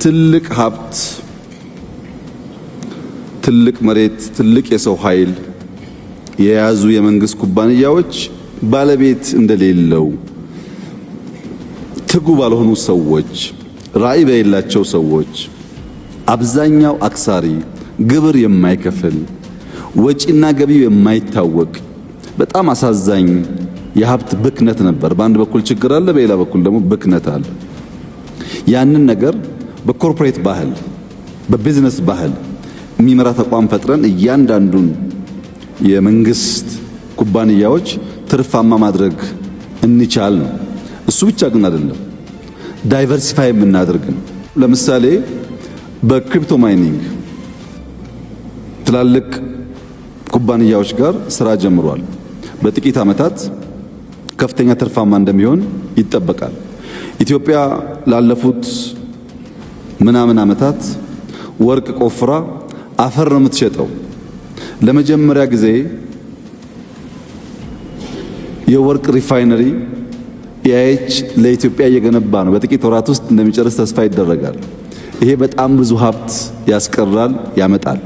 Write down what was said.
ትልቅ ሀብት፣ ትልቅ መሬት፣ ትልቅ የሰው ኃይል የያዙ የመንግስት ኩባንያዎች ባለቤት እንደሌለው ትጉ ባልሆኑ ሰዎች፣ ራዕይ በሌላቸው ሰዎች፣ አብዛኛው አክሳሪ፣ ግብር የማይከፍል፣ ወጪና ገቢው የማይታወቅ በጣም አሳዛኝ የሀብት ብክነት ነበር። በአንድ በኩል ችግር አለ፣ በሌላ በኩል ደግሞ ብክነት አለ። ያንን ነገር በኮርፖሬት ባህል፣ በቢዝነስ ባህል የሚመራ ተቋም ፈጥረን እያንዳንዱን የመንግስት ኩባንያዎች ትርፋማ ማድረግ እንቻል ነው። እሱ ብቻ ግን አይደለም፣ ዳይቨርሲፋይ የምናደርግ ነው። ለምሳሌ በክሪፕቶ ማይኒንግ ትላልቅ ኩባንያዎች ጋር ስራ ጀምሯል። በጥቂት ዓመታት ከፍተኛ ትርፋማ እንደሚሆን ይጠበቃል። ኢትዮጵያ ላለፉት ምናምን ዓመታት ወርቅ ቆፍራ አፈር ነው የምትሸጠው። ለመጀመሪያ ጊዜ የወርቅ ሪፋይነሪ ኢአይኤች ለኢትዮጵያ እየገነባ ነው። በጥቂት ወራት ውስጥ እንደሚጨርስ ተስፋ ይደረጋል። ይሄ በጣም ብዙ ሀብት ያስቀራል፣ ያመጣል።